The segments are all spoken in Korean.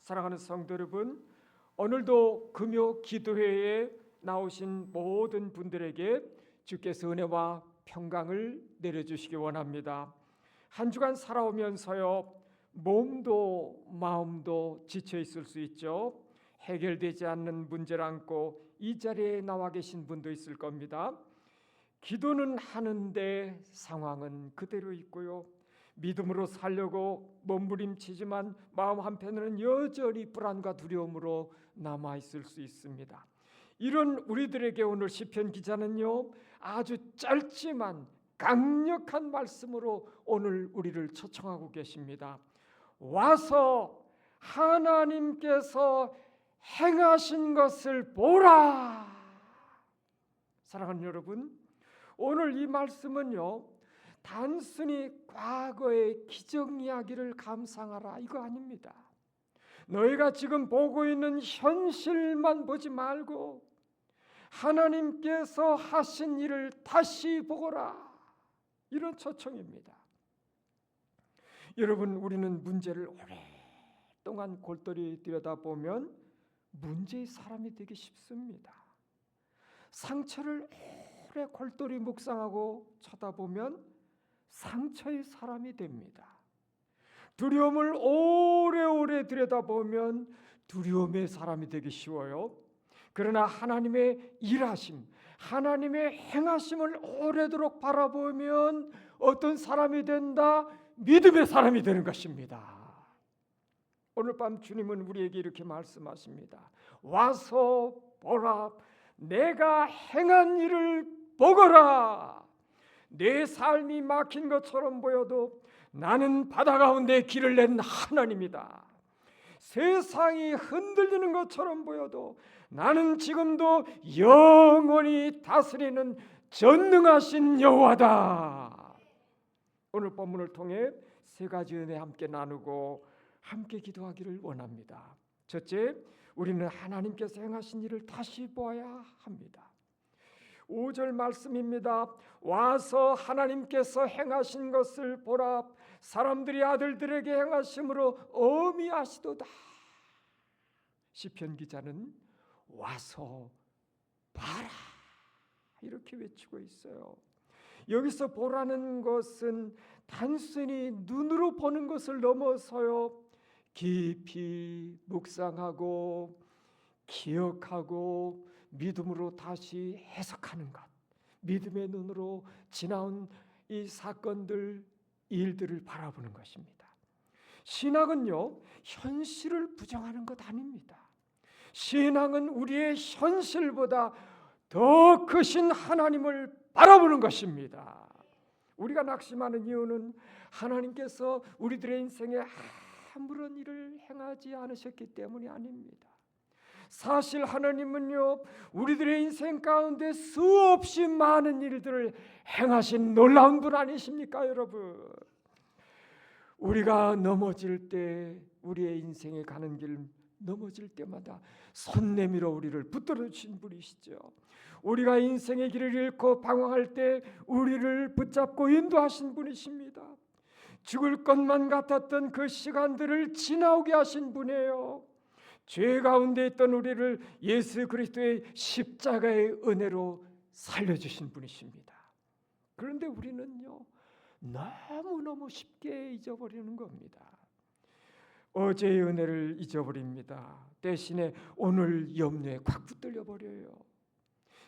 사랑하는 성도 여러분, 오늘도 금요 기도회에 나오신 모든 분들에게 주께서 은혜와 평강을 내려주시기 원합니다. 한 주간 살아오면서요, 몸도 마음도 지쳐 있을 수 있죠. 해결되지 않는 문제를 안고 이 자리에 나와 계신 분도 있을 겁니다. 기도는 하는데 상황은 그대로 있고요, 믿음으로 살려고 몸부림치지만 마음 한편으로는 여전히 불안과 두려움으로 남아 있을 수 있습니다. 이런 우리들에게 오늘 시편 기자는요, 아주 짧지만 강력한 말씀으로 오늘 우리를 초청하고 계십니다. 와서 하나님께서 행하신 것을 보라. 사랑하는 여러분, 오늘 이 말씀은요, 단순히 과거의 기적 이야기를 감상하라 이거 아닙니다. 너희가 지금 보고 있는 현실만 보지 말고 하나님께서 하신 일을 다시 보거라, 이런 초청입니다. 여러분, 우리는 문제를 오랫동안 골똘히 들여다보면 문제의 사람이 되기 쉽습니다. 상처를 오래 골똘히 묵상하고 쳐다보면 상처의 사람이 됩니다. 두려움을 오래오래 들여다보면 두려움의 사람이 되기 쉬워요. 그러나 하나님의 일하심, 하나님의 행하심을 오래도록 바라보면 어떤 사람이 된다? 믿음의 사람이 되는 것입니다. 오늘 밤 주님은 우리에게 이렇게 말씀하십니다. 와서 보라, 내가 행한 일을 보거라. 내 삶이 막힌 것처럼 보여도 나는 바다 가운데 길을 낸 하나님이다. 세상이 흔들리는 것처럼 보여도 나는 지금도 영원히 다스리는 전능하신 여호와다. 오늘 본문을 통해 세 가지 은혜 함께 나누고 함께 기도하기를 원합니다. 첫째, 우리는 하나님께서 행하신 일을 다시 보아야 합니다. 5절 말씀입니다. 와서 하나님께서 행하신 것을 보라. 사람들이 아들들에게 행하심으로 어미하시도다. 시편 기자는 와서 봐라 이렇게 외치고 있어요. 여기서 보라는 것은 단순히 눈으로 보는 것을 넘어서요, 깊이 묵상하고 기억하고 믿음으로 다시 해석하는 것, 믿음의 눈으로 지나온 이 사건들, 일들을 바라보는 것입니다. 신앙은요, 현실을 부정하는 것 아닙니다. 신앙은 우리의 현실보다 더 크신 하나님을 바라보는 것입니다. 우리가 낙심하는 이유는 하나님께서 우리들의 인생에 아무런 일을 행하지 않으셨기 때문이 아닙니다. 사실 하나님은요, 우리들의 인생 가운데 수없이 많은 일들을 행하신 놀라운 분 아니십니까, 여러분? 우리가 넘어질 때, 우리의 인생에 가는 길 넘어질 때마다 손 내밀어 우리를 붙들어 주신 분이시죠. 우리가 인생의 길을 잃고 방황할 때 우리를 붙잡고 인도하신 분이십니다. 죽을 것만 같았던 그 시간들을 지나오게 하신 분이에요. 죄 가운데 있던 우리를 예수 그리스도의 십자가의 은혜로 살려주신 분이십니다. 그런데 우리는요, 너무너무 쉽게 잊어버리는 겁니다. 어제의 은혜를 잊어버립니다. 대신에 오늘 염려에 콱 붙들려 버려요.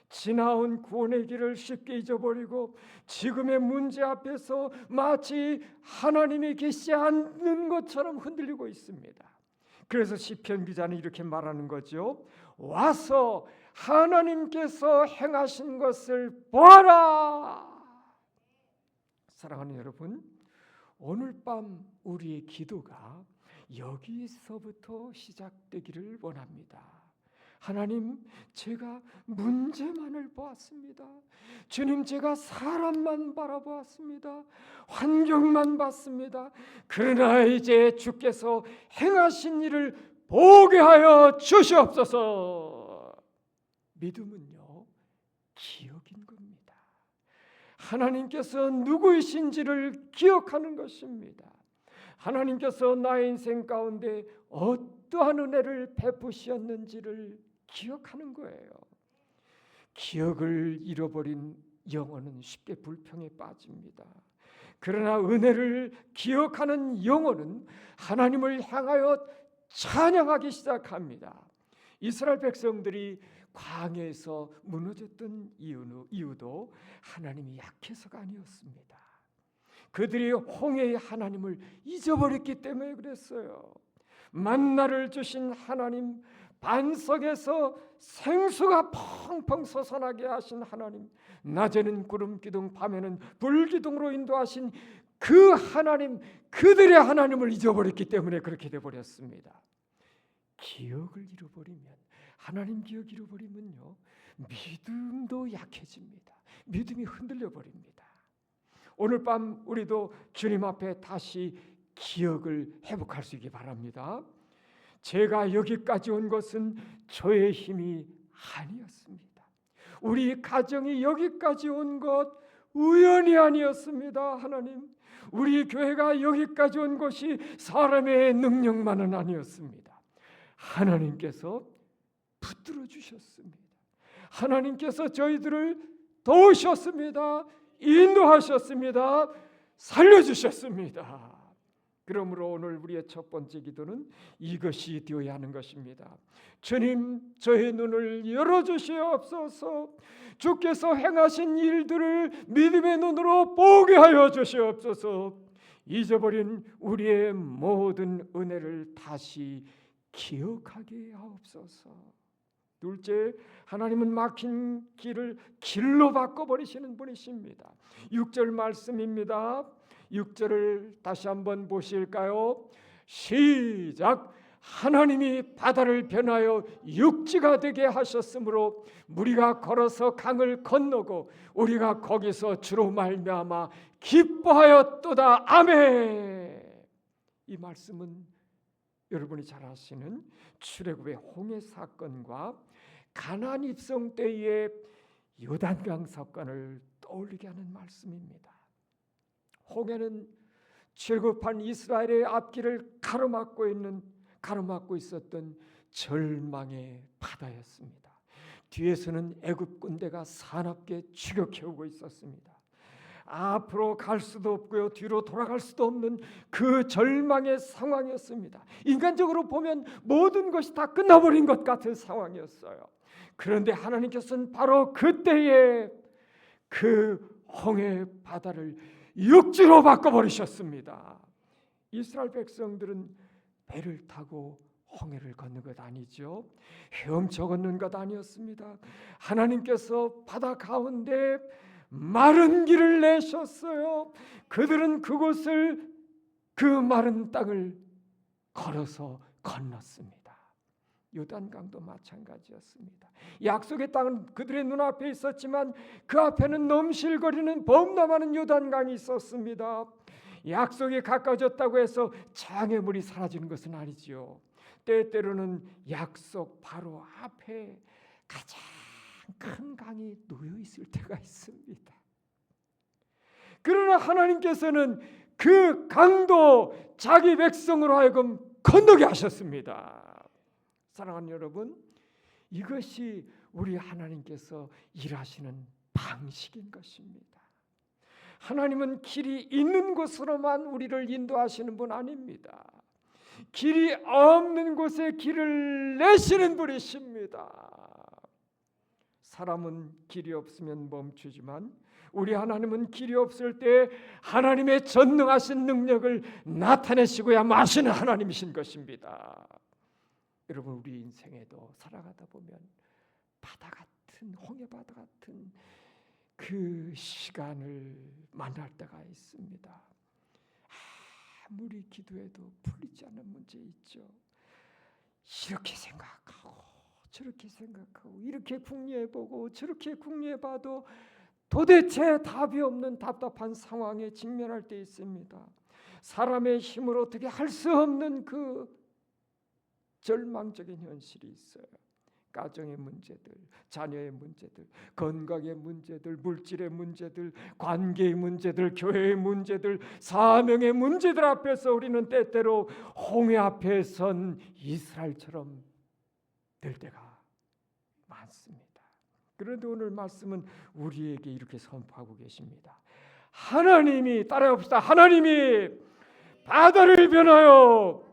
지나온 구원의 길을 쉽게 잊어버리고 지금의 문제 앞에서 마치 하나님이 계시지 않는 것처럼 흔들리고 있습니다. 그래서 시편 기자는 이렇게 말하는 거죠. 와서 하나님께서 행하신 것을 보아라. 사랑하는 여러분, 오늘 밤 우리의 기도가 여기서부터 시작되기를 원합니다. 하나님, 제가 문제만을 보았습니다. 주님, 제가 사람만 바라보았습니다. 환경만 봤습니다. 그러나 이제 주께서 행하신 일을 보게 하여 주시옵소서. 믿음은요, 기억인 겁니다. 하나님께서 누구이신지를 기억하는 것입니다. 하나님께서 나의 인생 가운데 어떤 어떠한 은혜를 베푸셨는지를 기억하는 거예요. 기억을 잃어버린 영혼은 쉽게 불평에 빠집니다. 그러나 은혜를 기억하는 영혼은 하나님을 향하여 찬양하기 시작합니다. 이스라엘 백성들이 광야에서 무너졌던 이유도 하나님이 약해서가 아니었습니다. 그들이 홍해의 하나님을 잊어버렸기 때문에 그랬어요. 만나를 주신 하나님, 반석에서 생수가 펑펑 솟아나게 하신 하나님, 낮에는 구름 기둥, 밤에는 불 기둥으로 인도하신 그 하나님, 그들의 하나님을 잊어버렸기 때문에 그렇게 되어버렸습니다. 기억을 잃어버리면, 하나님 기억 잃어버리면요, 믿음도 약해집니다. 믿음이 흔들려 버립니다. 오늘 밤 우리도 주님 앞에 다시 기억을 회복할 수 있기 바랍니다. 제가 여기까지 온 것은 저의 힘이 아니었습니다. 우리 가정이 여기까지 온 것 우연이 아니었습니다. 하나님, 우리 교회가 여기까지 온 것이 사람의 능력만은 아니었습니다. 하나님께서 붙들어 주셨습니다. 하나님께서 저희들을 도우셨습니다. 인도하셨습니다. 살려주셨습니다. 그러므로 오늘 우리의 첫 번째 기도는 이것이 되어야 하는 것입니다. 주님, 저의 눈을 열어주시옵소서. 주께서 행하신 일들을 믿음의 눈으로 보게 하여 주시옵소서. 잊어버린 우리의 모든 은혜를 다시 기억하게 하옵소서. 둘째, 하나님은 막힌 길을 길로 바꿔버리시는 분이십니다. 6절 말씀입니다. 6절을 다시 한번 보실까요? 시작. 하나님이 바다를 변하여 육지가 되게 하셨으므로 무리가 걸어서 강을 건너고 우리가 거기서 주로 말미암아 기뻐하였도다. 아멘. 이 말씀은 여러분이 잘 아시는 출애굽의 홍해 사건과 가나안 입성 때의 요단강 사건을 떠올리게 하는 말씀입니다. 홍해는 출애굽한 이스라엘의 앞길을 가로막고 있었던 절망의 바다였습니다. 뒤에서는 애굽 군대가 사납게 추격해오고 있었습니다. 앞으로 갈 수도 없고요, 뒤로 돌아갈 수도 없는 그 절망의 상황이었습니다. 인간적으로 보면 모든 것이 다 끝나버린 것 같은 상황이었어요. 그런데 하나님께서는 바로 그때에 그 홍해 바다를 육지로 바꿔버리셨습니다. 이스라엘 백성들은 배를 타고 홍해를 걷는 것 아니죠. 헤엄쳐 걷는 것 아니었습니다. 하나님께서 바다 가운데 마른 길을 내셨어요. 그들은 그곳을, 그 마른 땅을 걸어서 건넜습니다. 요단강도 마찬가지였습니다. 약속의 땅은 그들의 눈앞에 있었지만 그 앞에는 넘실거리는 범람하는 요단강이 있었습니다. 약속이 가까워졌다고 해서 장애물이 사라지는 것은 아니지요. 때때로는 약속 바로 앞에 가장 큰 강이 놓여 있을 때가 있습니다. 그러나 하나님께서는 그 강도 자기 백성으로 하여금 건너게 하셨습니다. 사랑하는 여러분, 이것이 우리 하나님께서 일하시는 방식인 것입니다. 하나님은 길이 있는 곳으로만 우리를 인도하시는 분 아닙니다. 길이 없는 곳에 길을 내시는 분이십니다. 사람은 길이 없으면 멈추지만 우리 하나님은 길이 없을 때 하나님의 전능하신 능력을 나타내시고야 마시는 하나님이신 것입니다. 여러분, 우리 인생에도 살아가다 보면 바다 같은, 홍해 바다 같은 그 시간을 만날 때가 있습니다. 아무리 기도해도 풀리지 않는 문제 있죠. 이렇게 생각하고 저렇게 생각하고 이렇게 궁리해보고 저렇게 궁리해봐도 도대체 답이 없는 답답한 상황에 직면할 때 있습니다. 사람의 힘으로 어떻게 할 수 없는 그 절망적인 현실이 있어요. 가정의 문제들, 자녀의 문제들, 건강의 문제들, 물질의 문제들, 관계의 문제들, 교회의 문제들, 사명의 문제들 앞에서 우리는 때때로 홍해 앞에 선 이스라엘처럼 될 때가 많습니다. 그런데 오늘 말씀은 우리에게 이렇게 선포하고 계십니다. 하나님이, 따라해봅시다. 하나님이 바다를 변하여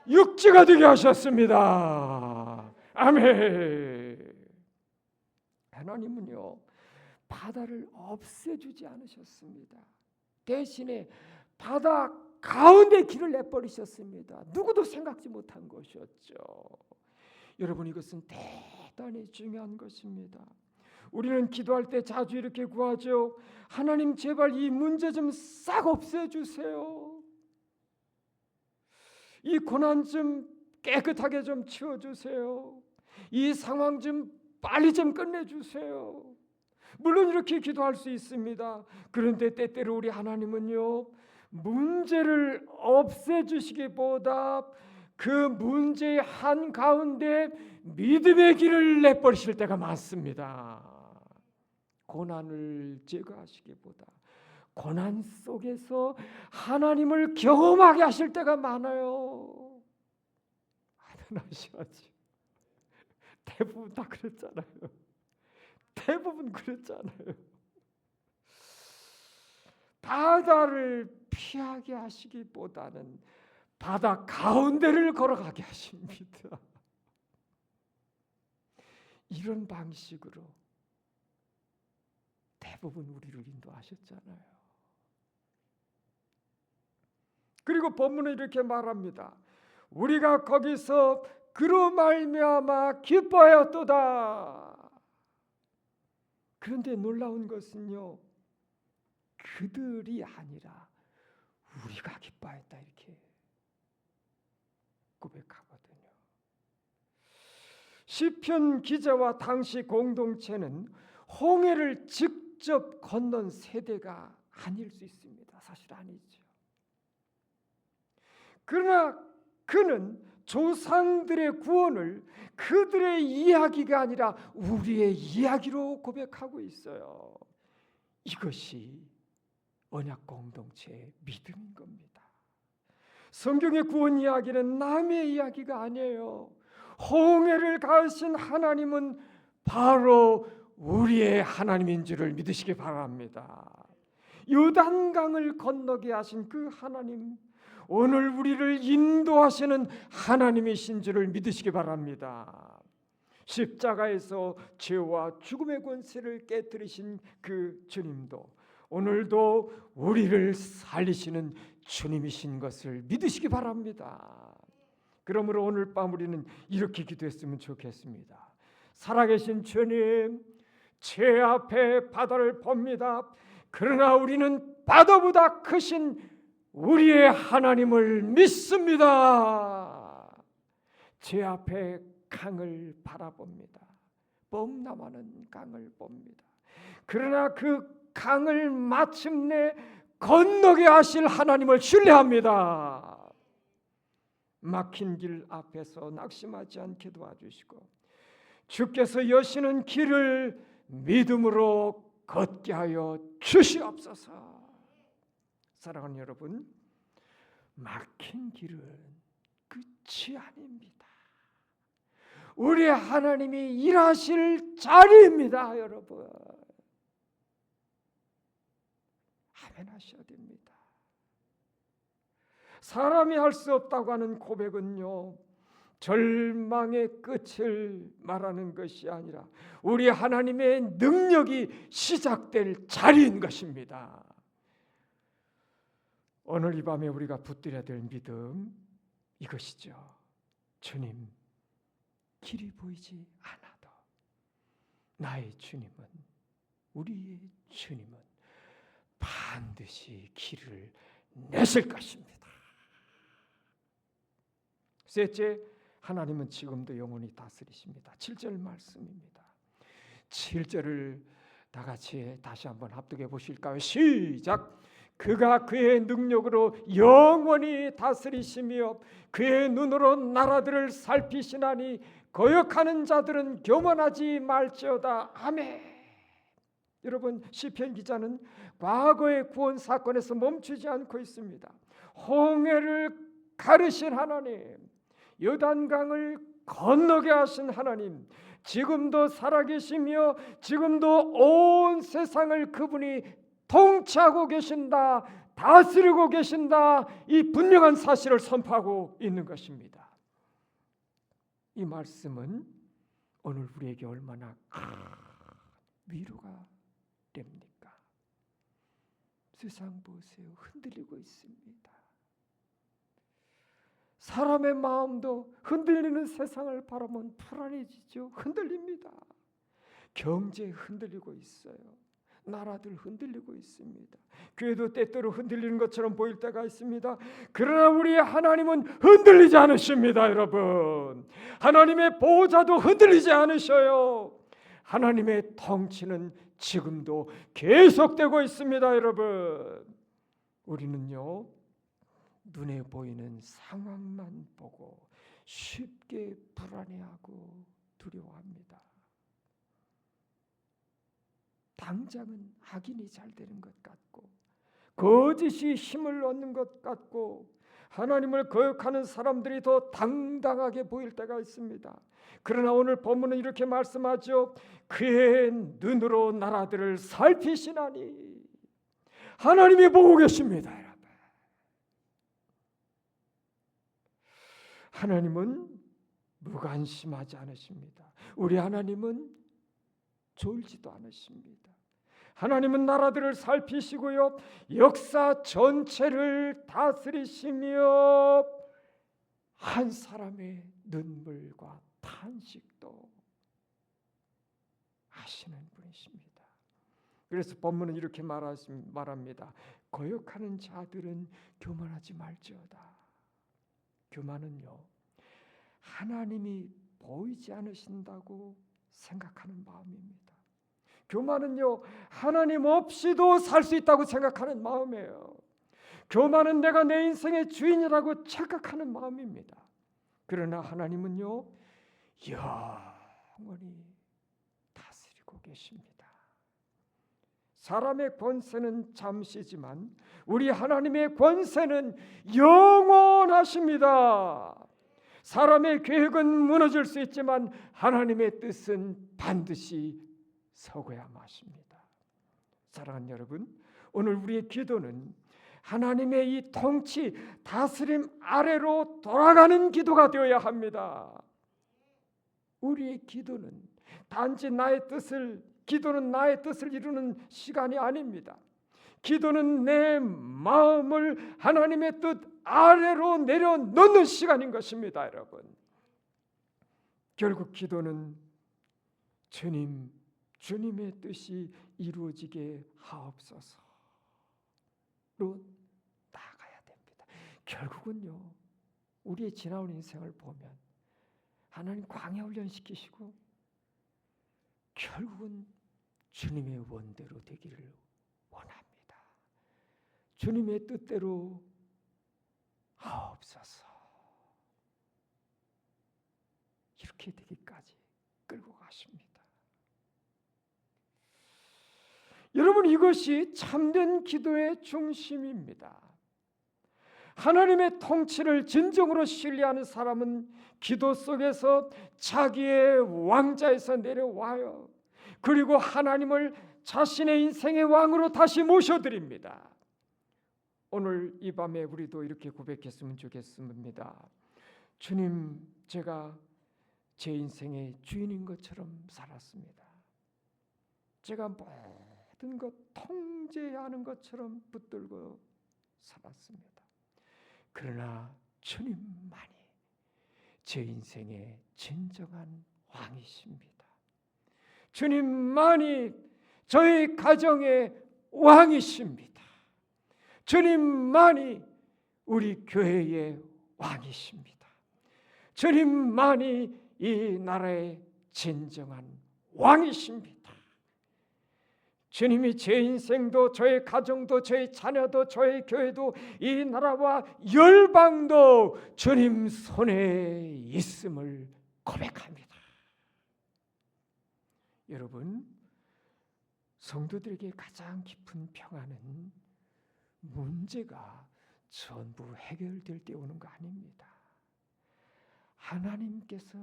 육지가 되게 하셨습니다. 아멘. 하나님은요, 바다를 없애주지 않으셨습니다. 대신에 바다 가운데 길을 내버리셨습니다. 누구도 생각지 못한 것이었죠. 여러분, 이것은 대단히 중요한 것입니다. 우리는 기도할 때 자주 이렇게 구하죠. 하나님, 제발 이 문제 좀 싹 없애주세요. 이 고난 좀 깨끗하게 좀 치워주세요. 이 상황 좀 빨리 좀 끝내주세요. 물론 이렇게 기도할 수 있습니다. 그런데 때때로 우리 하나님은요, 문제를 없애주시기보다 그 문제의 한가운데 믿음의 길을 내버리실 때가 많습니다. 고난을 제거하시기보다 고난 속에서 하나님을 경험하게 하실 때가 많아요. 아멘 하셔야지. 대부분 다 그랬잖아요. 대부분 그랬잖아요. 바다를 피하게 하시기보다는 바다 가운데를 걸어가게 하십니다. 이런 방식으로 대부분 우리를 인도하셨잖아요. 그리고 본문은 이렇게 말합니다. 우리가 거기서 그로 말미암아 기뻐하였도다. 그런데 놀라운 것은요, 그들이 아니라 우리가 기뻐했다 이렇게 고백하거든요. 시편 기자와 당시 공동체는 홍해를 직접 건넌 세대가 아닐 수 있습니다. 사실 아니죠. 그러나 그는 조상들의 구원을 그들의 이야기가 아니라 우리의 이야기로 고백하고 있어요. 이것이 언약 공동체의 믿음인 겁니다. 성경의 구원 이야기는 남의 이야기가 아니에요. 홍해를 가르신 하나님은 바로 우리의 하나님인 줄을 믿으시기 바랍니다. 요단강을 건너게 하신 그 하나님, 오늘 우리를 인도하시는 하나님이신 줄을 믿으시기 바랍니다. 십자가에서 죄와 죽음의 권세를 깨뜨리신 그 주님도 오늘도 우리를 살리시는 주님이신 것을 믿으시기 바랍니다. 그러므로 오늘 밤 우리는 이렇게 기도했으면 좋겠습니다. 살아계신 주님, 제 앞에 바다를 봅니다. 그러나 우리는 바다보다 크신 우리의 하나님을 믿습니다. 제 앞에 강을 바라봅니다. 범람하는 강을 봅니다. 그러나 그 강을 마침내 건너게 하실 하나님을 신뢰합니다. 막힌 길 앞에서 낙심하지 않게 도와주시고 주께서 여시는 길을 믿음으로 걷게 하여 주시옵소서. 사랑하는 여러분, 막힌 길은 끝이 아닙니다. 우리 하나님이 일하실 자리입니다. 여러분, 아멘 하셔야 됩니다. 사람이 할 수 없다고 하는 고백은요, 절망의 끝을 말하는 것이 아니라 우리 하나님의 능력이 시작될 자리인 것입니다. 오늘 이 밤에 우리가 붙들어야 될 믿음, 이것이죠. 주님, 길이 보이지 않아도 나의 주님은, 우리의 주님은 반드시 길을 내실 것입니다. 셋째, 하나님은 지금도 영원히 다스리십니다. 7절 말씀입니다. 7절을 다 같이 다시 한번 합독해 보실까요? 시작. 그가 그의 능력으로 영원히 다스리시며 그의 눈으로 나라들을 살피시나니 거역하는 자들은 교만하지 말지어다. 아멘. 여러분, 시편 기자는 과거의 구원 사건에서 멈추지 않고 있습니다. 홍해를 가르신 하나님, 요단강을 건너게 하신 하나님, 지금도 살아계시며 지금도 온 세상을 그분이 통치하고 계신다, 다스리고 계신다, 이 분명한 사실을 선포하고 있는 것입니다. 이 말씀은 오늘 우리에게 얼마나 위로가 됩니까? 세상 보세요. 흔들리고 있습니다. 사람의 마음도 흔들리는 세상을 바라보면 불안해지죠. 흔들립니다. 경제 흔들리고 있어요. 나라들 흔들리고 있습니다. 교회도 때때로 흔들리는 것처럼 보일 때가 있습니다. 그러나 우리 하나님은 흔들리지 않으십니다. 여러분, 하나님의 보호자도 흔들리지 않으셔요. 하나님의 통치는 지금도 계속되고 있습니다. 여러분, 우리는요, 눈에 보이는 상황만 보고 쉽게 불안해하고 두려워합니다. 당장은 악인이 잘 되는 것 같고 거짓이 힘을 얻는 것 같고 하나님을 거역하는 사람들이 더 당당하게 보일 때가 있습니다. 그러나 오늘 본문은 이렇게 말씀하죠. 그의 눈으로 나라들을 살피시나니, 하나님이 보고 계십니다. 여러분, 하나님은 무관심하지 않으십니다. 우리 하나님은 졸지도 않으십니다. 하나님은 나라들을 살피시고요, 역사 전체를 다스리시며 한 사람의 눈물과 탄식도 아시는 분이십니다. 그래서 본문은 이렇게 말합니다. 거역하는 자들은 교만하지 말지어다. 교만은요, 하나님이 보이지 않으신다고 생각하는 마음입니다. 교만은요, 하나님 없이도 살 수 있다고 생각하는 마음이에요. 교만은 내가 내 인생의 주인이라고 착각하는 마음입니다. 그러나 하나님은요, 영원히 다스리고 계십니다. 사람의 권세는 잠시지만 우리 하나님의 권세는 영원하십니다. 사람의 계획은 무너질 수 있지만 하나님의 뜻은 반드시 서고야 마십니다. 사랑하는 여러분, 오늘 우리의 기도는 하나님의 이 통치, 다스림 아래로 돌아가는 기도가 되어야 합니다. 우리의 기도는 단지 기도는 나의 뜻을 이루는 시간이 아닙니다. 기도는 내 마음을 하나님의 뜻 아래로 내려놓는 시간인 것입니다. 여러분, 결국 기도는 주님의 뜻이 이루어지게 하옵소서로 나아가야 됩니다. 결국은요, 우리의 지나온 인생을 보면 하나님 광야 훈련시키시고 결국은 주님의 원대로 되기를 원합니다. 주님의 뜻대로 하옵소서, 이렇게 되기까지 끌고 가십니다. 여러분, 이것이 참된 기도의 중심입니다. 하나님의 통치를 진정으로 신뢰하는 사람은 기도 속에서 자기의 왕자에서 내려와요. 그리고 하나님을 자신의 인생의 왕으로 다시 모셔드립니다. 오늘 이 밤에 우리도 이렇게 고백했으면 좋겠습니다. 주님, 제가 제 인생의 주인인 것처럼 살았습니다. 제가 모든 것 통제하는 것처럼 붙들고 살았습니다. 그러나 주님만이 제 인생의 진정한 왕이십니다. 주님만이 저희 가정의 왕이십니다. 주님만이 우리 교회의 왕이십니다. 주님만이 이 나라의 진정한 왕이십니다. 주님이 제 인생도, 저의 가정도, 저의 자녀도, 저의 교회도, 이 나라와 열방도 주님 손에 있음을 고백합니다. 여러분, 성도들에게 가장 깊은 평안은 문제가 전부 해결될 때 오는 거 아닙니다. 하나님께서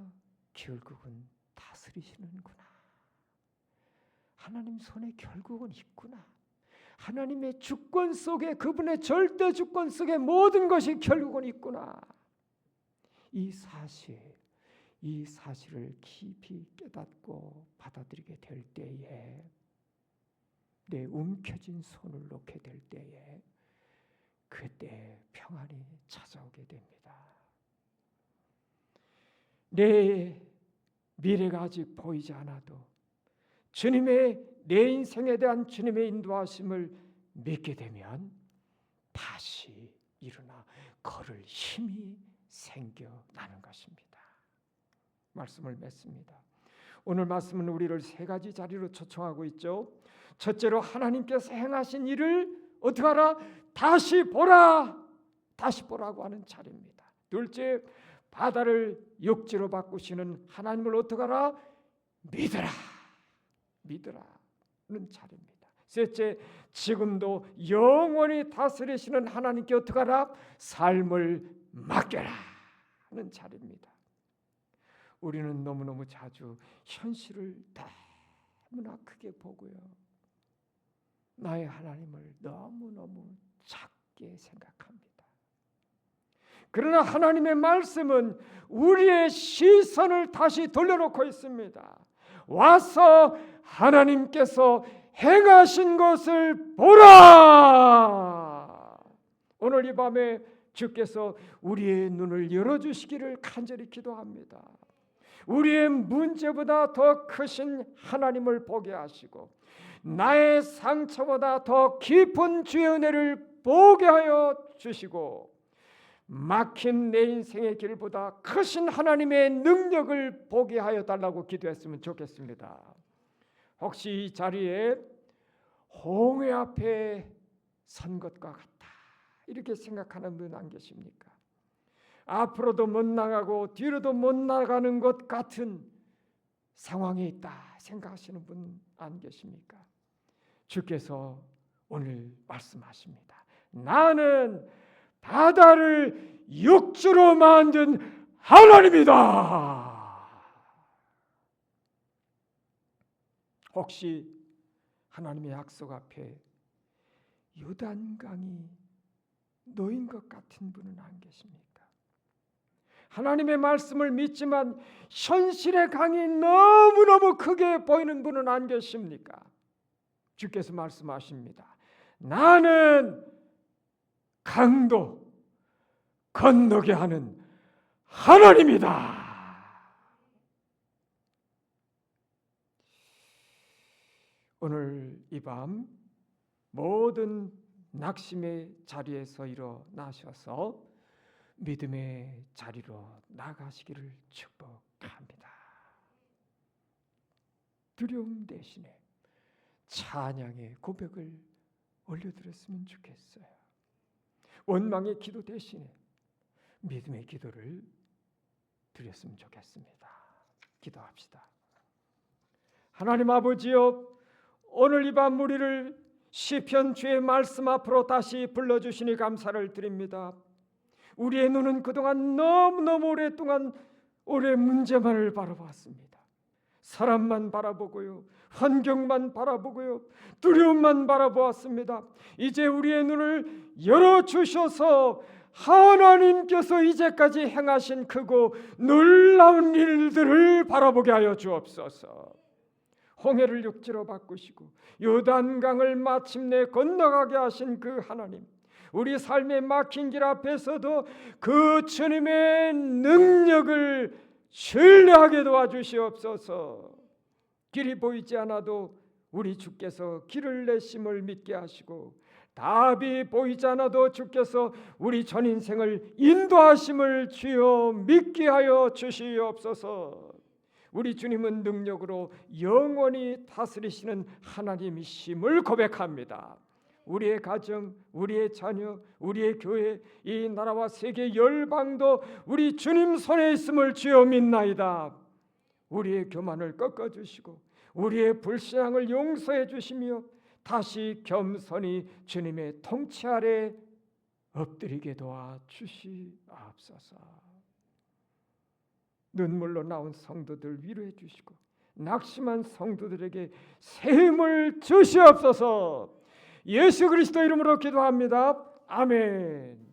결국은 다스리시는구나. 하나님 손에 결국은 있구나. 하나님의 주권 속에, 그분의 절대 주권 속에 모든 것이 결국은 있구나. 이 사실을 깊이 깨닫고 받아들이게 될 때에, 내 움켜진 손을 놓게 될 때에, 그때 평안이 찾아오게 됩니다. 내 미래가 아직 보이지 않아도 내 인생에 대한 주님의 인도하심을 믿게 되면 다시 일어나 걸을 힘이 생겨나는 것입니다. 말씀을 맺습니다. 오늘 말씀은 우리를 세 가지 자리로 초청하고 있죠. 첫째로, 하나님께서 행하신 일을 어떻게 하라? 다시 보라. 다시 보라고 하는 자리입니다. 둘째, 바다를 육지로 바꾸시는 하나님을 어떻게 하라? 믿으라는 자리입니다. 셋째, 지금도 영원히 다스리시는 하나님께 어떻게 하라? 삶을 맡겨라는 자리입니다. 우리는 너무너무 자주 현실을 너무나 크게 보고요, 나의 하나님을 너무너무 작게 생각합니다. 그러나 하나님의 말씀은 우리의 시선을 다시 돌려놓고 있습니다. 와서 하나님께서 행하신 것을 보라. 오늘 이 밤에 주께서 우리의 눈을 열어주시기를 간절히 기도합니다. 우리의 문제보다 더 크신 하나님을 보게 하시고, 나의 상처보다 더 깊은 주의 은혜를 보게 하여 주시고, 막힌 내 인생의 길보다 크신 하나님의 능력을 보게 하여 달라고 기도했으면 좋겠습니다. 혹시 이 자리에 홍해 앞에 선 것과 같다 이렇게 생각하는 분 안 계십니까? 앞으로도 못 나가고 뒤로도 못 나가는 것 같은 상황에 있다 생각하시는 분 안 계십니까? 주께서 오늘 말씀하십니다. 나는 바다를 육지로 만든 하나님이다. 혹시 하나님의 약속 앞에 요단강이 놓인 것 같은 분은 안 계십니까? 하나님의 말씀을 믿지만 현실의 강이 너무너무 크게 보이는 분은 안 계십니까? 주께서 말씀하십니다. 나는 강도 건너게 하는 하나님이다. 오늘 이 밤 모든 낙심의 자리에서 일어나셔서 믿음의 자리로 나가시기를 축복합니다. 두려움 대신에 찬양의 고백을 올려드렸으면 좋겠어요. 원망의 기도 대신에 믿음의 기도를 드렸으면 좋겠습니다. 기도합시다. 하나님 아버지여, 오늘 이 밤 우리를 시편 주의 말씀 앞으로 다시 불러주시니 감사를 드립니다. 우리의 눈은 그동안 너무너무 오랫동안 오래 문제만을 바라봤습니다. 사람만 바라보고요, 환경만 바라보고요, 두려움만 바라보았습니다. 이제 우리의 눈을 열어주셔서 하나님께서 이제까지 행하신 크고 놀라운 일들을 바라보게 하여 주옵소서. 홍해를 육지로 바꾸시고 요단강을 마침내 건너가게 하신 그 하나님, 우리 삶의 막힌 길 앞에서도 그 주님의 능력을 신뢰하게 도와주시옵소서. 길이 보이지 않아도 우리 주께서 길을 내심을 믿게 하시고, 답이 보이지 않아도 주께서 우리 전 인생을 인도하심을 주여 믿게 하여 주시옵소서. 우리 주님은 능력으로 영원히 다스리시는 하나님이심을 고백합니다. 우리의 가정, 우리의 자녀, 우리의 교회, 이 나라와 세계 열방도 우리 주님 손에 있음을 주여 믿나이다. 우리의 교만을 꺾어주시고 우리의 불신앙을 용서해 주시며 다시 겸손히 주님의 통치 아래 엎드리게 도와주시옵소서. 눈물로 나온 성도들 위로해 주시고 낙심한 성도들에게 새 힘을 주시옵소서. 예수 그리스도 이름으로 기도합니다. 아멘.